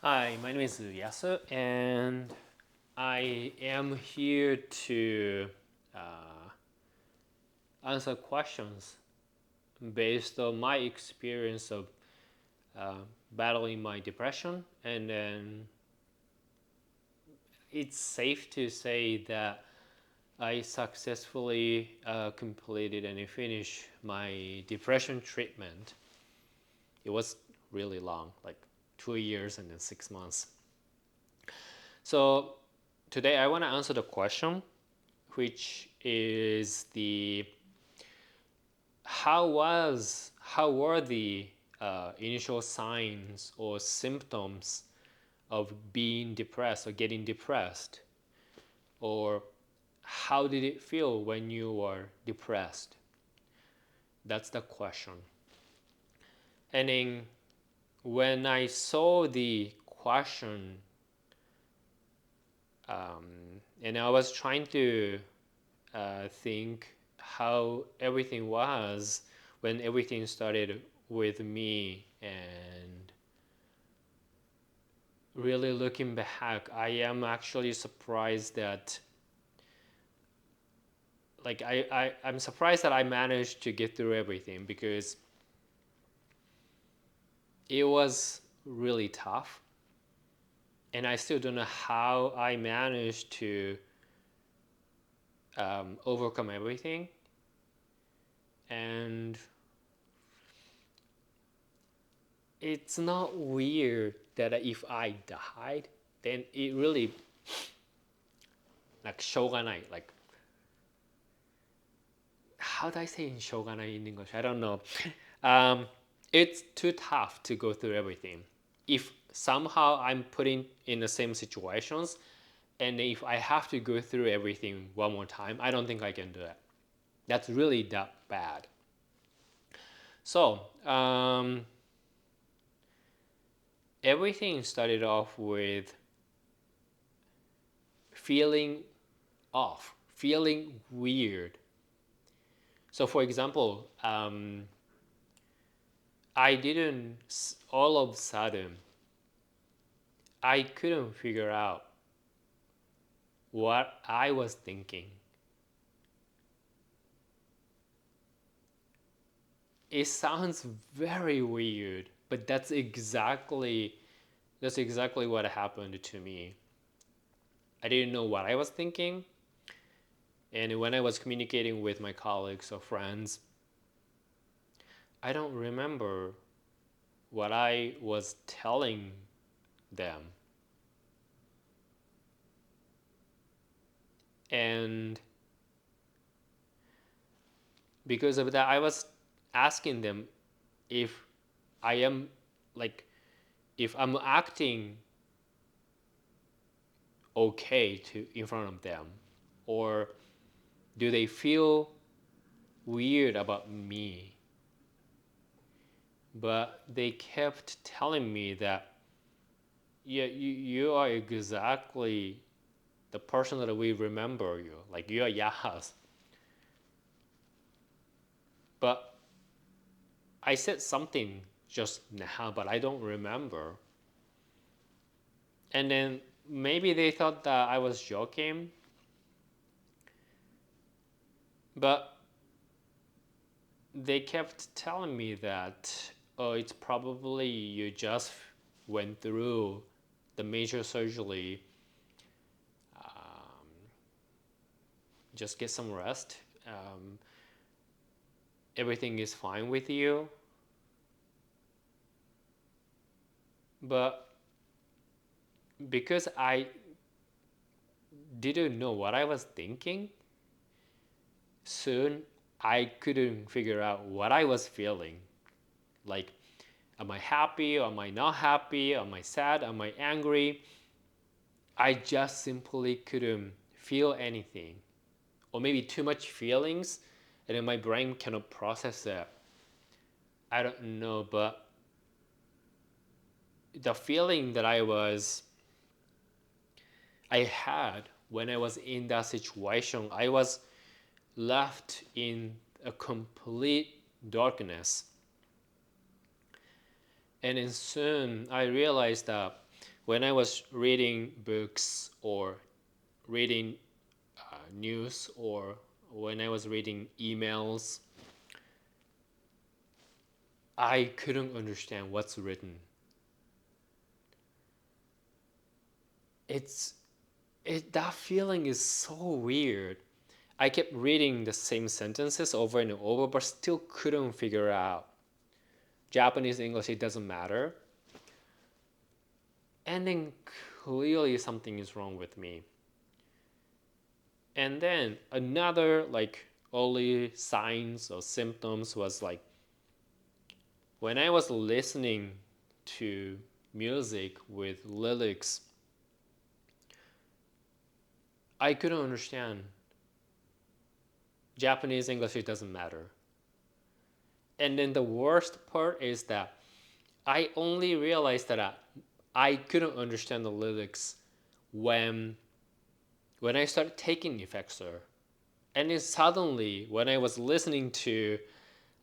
Hi, my name is Yasu, and I am here to uh, answer questions based on my experience of uh, battling my depression. And then it's safe to say that I successfully completed and finished my depression treatment. It was really long, like 2 years and then 6 months. So today I want to answer the question, which is the how were the initial signs or symptoms of being depressed or getting depressed, or how did it feel when you were depressed? That's the question. And then when I saw the question, and I was trying to think how everything was when everything started with me, and really looking back, I am actually surprised that I'm surprised that I managed to get through everything, because it was really tough, and I still don't know how I managed to overcome everything. And it's not weird that if I died, then it really like shogunai, like how do I say in shogunai in English? I don't know. Um, it's too tough to go through everything. If somehow I'm putting in the same situations, and if I have to go through everything one more time, I don't think I can do it. That's really that bad. So everything started off with feeling off, feeling weird. So, for example, I didn't, all of a sudden, I couldn't figure out what I was thinking. It sounds very weird, but that's exactly what happened to me. I didn't know what I was thinking, and when I was communicating with my colleagues or friends, I don't remember what I was telling them. And because of that, I was asking them if I am like if I'm acting okay to in front of them, or do they feel weird about me? But they kept telling me that, yeah, you are exactly the person that we remember you, like you are Yahas. But I said something just now, but I don't remember. And then maybe they thought that I was joking, but they kept telling me that, oh, it's probably you just went through the major surgery. Just get some rest. Everything is fine with you. But because I didn't know what I was thinking, soon I couldn't figure out what I was feeling. Like, am I happy? Or am I not happy? Am I sad? Am I angry? I just simply couldn't feel anything. Or maybe too much feelings, and then my brain cannot process it. I don't know, but the feeling that I had when I was in that situation, I was left in a complete darkness. And then soon I realized that when I was reading books or reading news, or when I was reading emails, I couldn't understand what's written. It's that feeling is so weird. I kept reading the same sentences over and over, but still couldn't figure out. Japanese, English, it doesn't matter. And then clearly something is wrong with me. And then another like early signs or symptoms was like when I was listening to music with lyrics, I couldn't understand. Japanese, English, it doesn't matter. And then the worst part is that I only realized that I couldn't understand the lyrics when when I started taking Effexor. And then suddenly, when I was listening to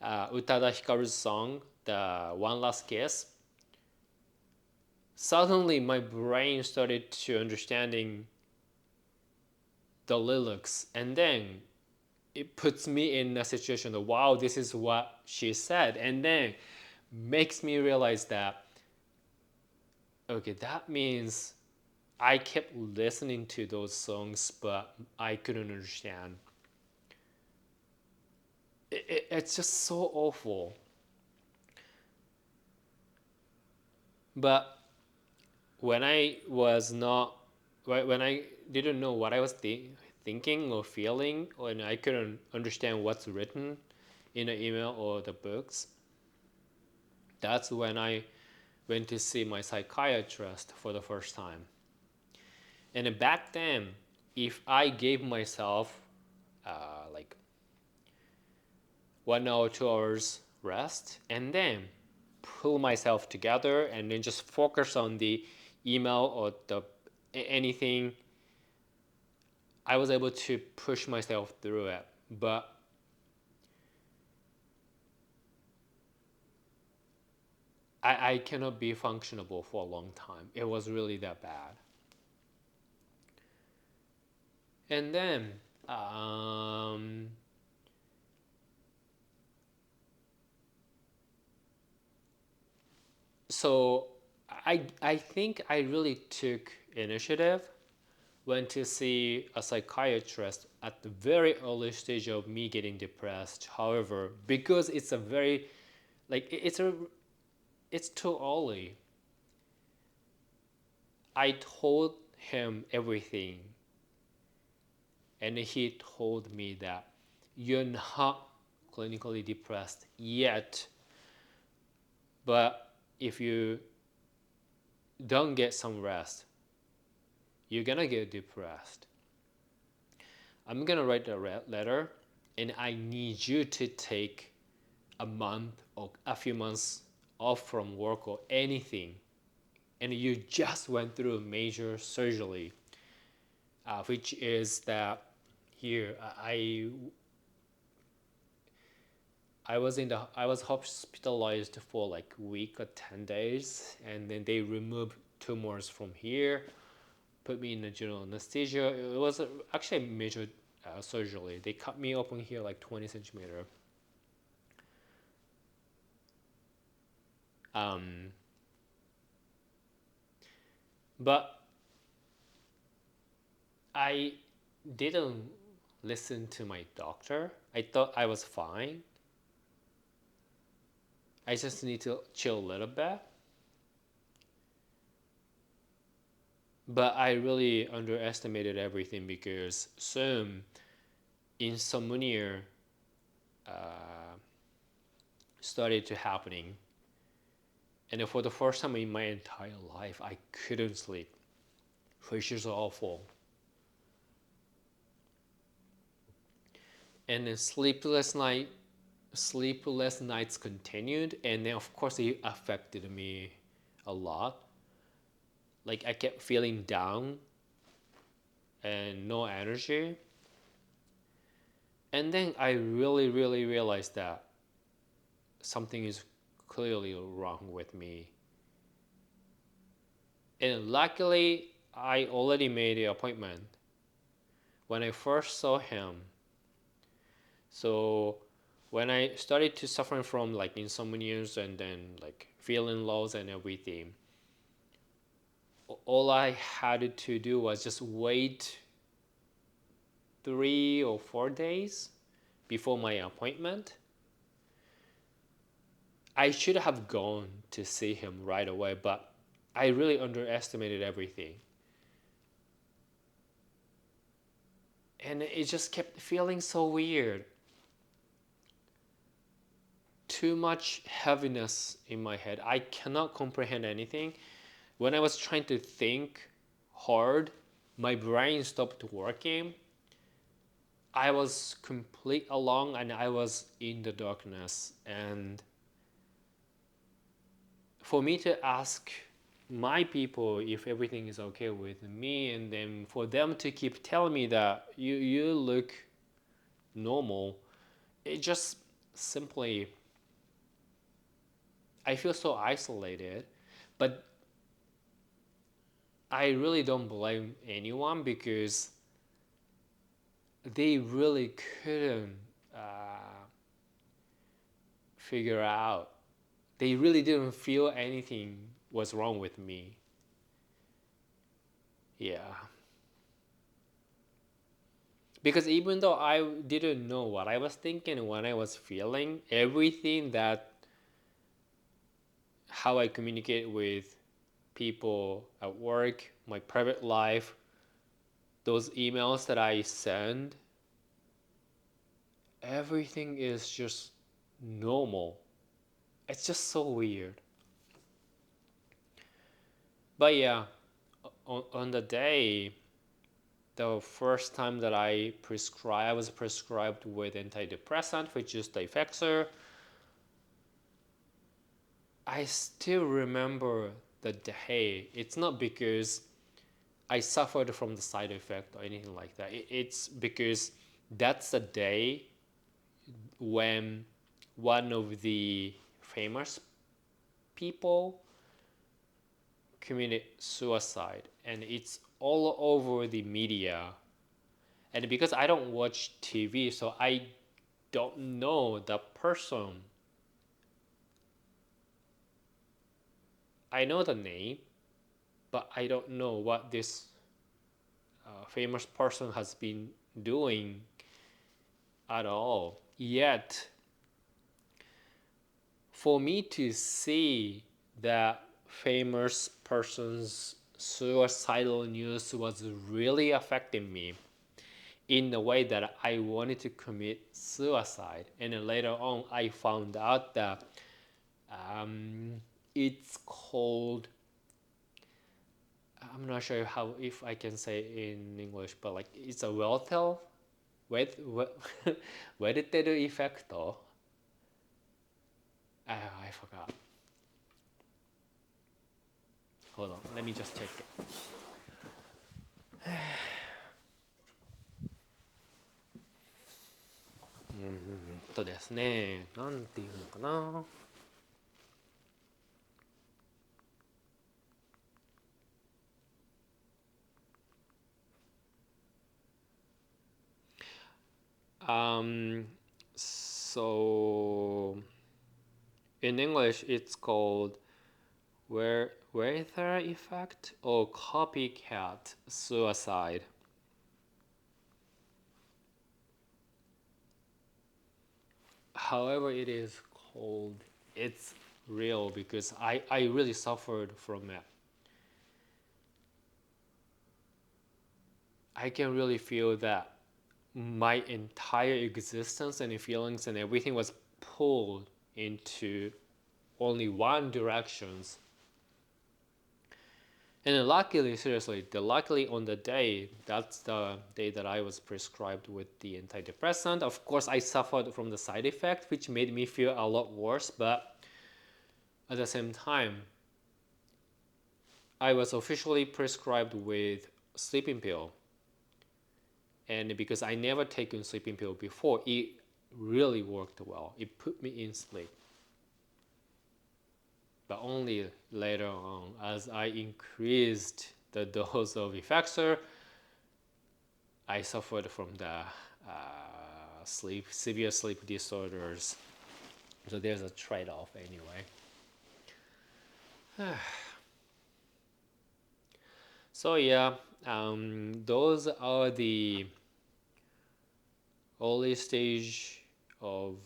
Utada Hikaru's song, the One Last Kiss, suddenly my brain started to understanding the lyrics, and then it puts me in a situation of wow, this is what she said, and then makes me realize that okay, that means I kept listening to those songs, but I couldn't understand. It's just so awful. But when I was not, when I didn't know what I was thinking or feeling, when I couldn't understand what's written in the email or the books, that's when I went to see my psychiatrist for the first time. And back then, if I gave myself like 1 hour, 2 hours rest, and then pull myself together and then just focus on the email or the anything, I was able to push myself through it. But I cannot be functionable for a long time. It was really that bad. And then um, so I think I really took initiative, went to see a psychiatrist at the very early stage of me getting depressed. However, because it's a very like it's too early, I told him everything, and he told me that you're not clinically depressed yet, but if you don't get some rest, you're gonna get depressed. I'm gonna write a letter, and I need you to take a month or a few months off from work or anything, and you just went through a major surgery, which is that here I was hospitalized for like a week or 10 days, and then they removed tumors from here, put me in a general anesthesia. It was actually a major surgery. They cut me open here like 20 centimeter. Um, but I didn't listen to my doctor. I thought I was fine. I just need to chill a little bit. But I really underestimated everything because soon insomnia uh, started to happening, and for the first time in my entire life, I couldn't sleep, which is awful. And then sleepless nights continued, and then of course it affected me a lot. Like I kept feeling down and no energy, and then I really realized that something is clearly wrong with me. And luckily, I already made the appointment when I first saw him. So when I started to suffering from like insomnia and then like feeling lows and everything, all I had to do was just wait 3 or 4 days before my appointment. I should have gone to see him right away, but I really underestimated everything. And it just kept feeling so weird. Too much heaviness in my head. I cannot comprehend anything. When I was trying to think hard, my brain stopped working. I was complete alone and I was in the darkness. And for me to ask my people if everything is okay with me, and then for them to keep telling me that you look normal, it just simply, I feel so isolated. But I really don't blame anyone because they really couldn't figure out. They really didn't feel anything was wrong with me. Yeah. Because even though I didn't know what I was thinking, what I was feeling, everything that how I communicate with people at work, my private life, those emails that I send, everything is just normal. It's just so weird. But yeah, on the day, the first time that I was prescribed with antidepressant, which is the Effexor. I still remember the day. It's not because I suffered from the side effect or anything like that. It's because that's the day when one of the famous people committed suicide, and it's all over the media. And because I don't watch TV, so I don't know the person. I know the name, but I don't know what this famous person has been doing at all. Yet, for me to see that famous person's suicidal news was really affecting me in the way that I wanted to commit suicide. And then later on, I found out that um, it's called, I'm not sure how if I can say in English, but like it's a well-tell, wet, wedded effect. I forgot. Hold on, let me just check it. ですね、なんていうのかな。Um, so in English, it's called Werther effect or copycat suicide. However, it is called, it's real because I really suffered from it. I can really feel that my entire existence and feelings and everything was pulled into only one directions. And luckily, seriously, luckily on the day, that's the day that I was prescribed with the antidepressant. Of course, I suffered from the side effect, which made me feel a lot worse. But at the same time, I was officially prescribed with sleeping pill. And because I never taken sleeping pill before, it really worked well. It put me in sleep. but only later on as I increased the dose of Effexor, I suffered from the severe sleep disorders. So there's a trade-off anyway. So yeah, those are the early stage of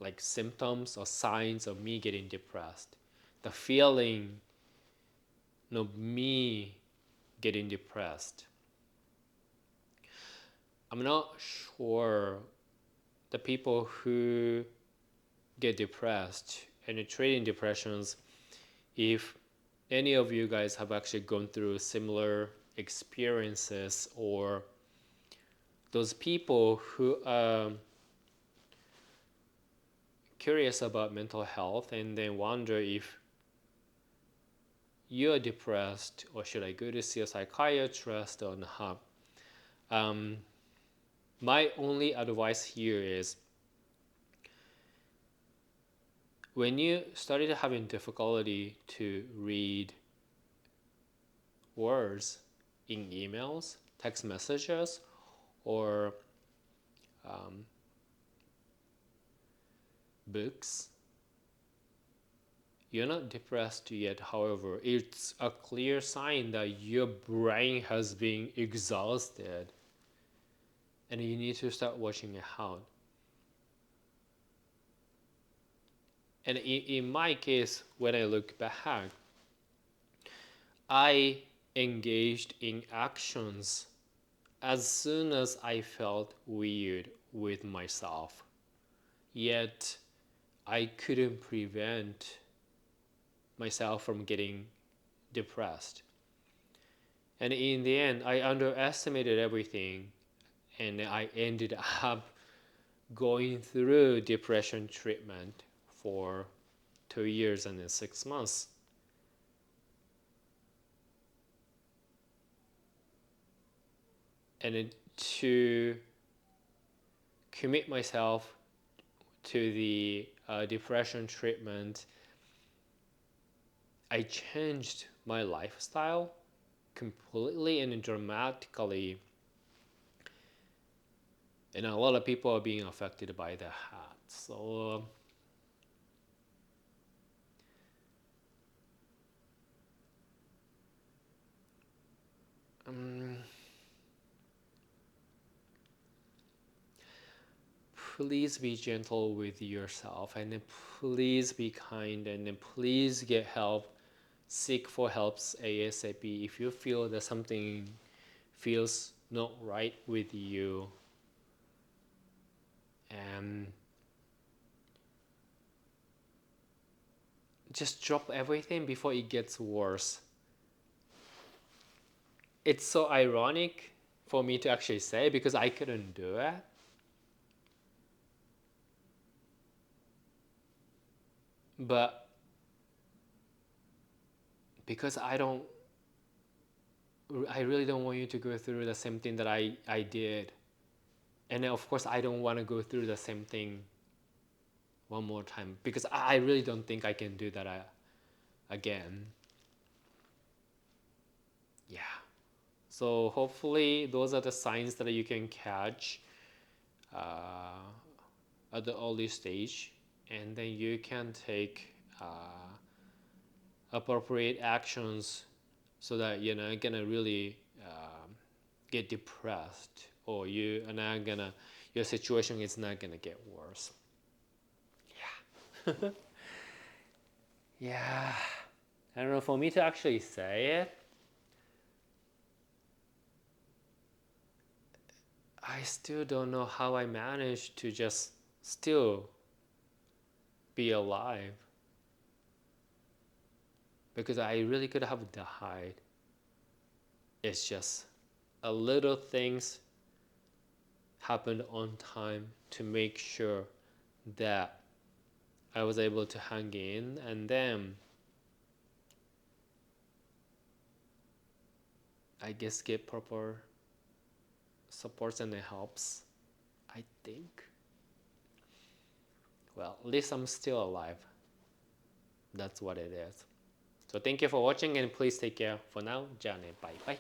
like symptoms or signs of me getting depressed. The feeling of me getting depressed. I'm not sure the people who get depressed and treating depressions, if any of you guys have actually gone through similar experiences, or those people who are curious about mental health and then wonder if you're depressed or should I go to see a psychiatrist or not. My only advice here is when you started having difficulty to read words in emails, text messages, or books, you're not depressed yet. However, it's a clear sign that your brain has been exhausted and you need to start watching it out. And in my case, when I look back, I engaged in actions as soon as I felt weird with myself. Yet, I couldn't prevent myself from getting depressed. And in the end, I underestimated everything and I ended up going through depression treatment for 2 years and then 6 months. And to commit myself to the depression treatment, I changed my lifestyle completely and dramatically. And a lot of people are being affected by that. So please be gentle with yourself, and then please be kind, and then please get help. Seek for help ASAP if you feel that something feels not right with you. And just drop everything before it gets worse. It's so ironic for me to actually say because I couldn't do it. But because I really don't want you to go through the same thing that I did. And of course, I don't want to go through the same thing one more time because I really don't think I can do that again. Yeah. So hopefully those are the signs that you can catch at the early stage, and then you can take appropriate actions so that you're not gonna really get depressed, or you are not gonna your situation is not gonna get worse. Yeah. Yeah. I don't know, for me to actually say it, I still don't know how I managed to just still be alive, because I really could have died. It's just a little things happened on time to make sure that I was able to hang in, and then I guess get proper supports and it helps, I think. Well, at least I'm still alive. That's what it is. So thank you for watching and please take care for now. じゃあね、バイバイ。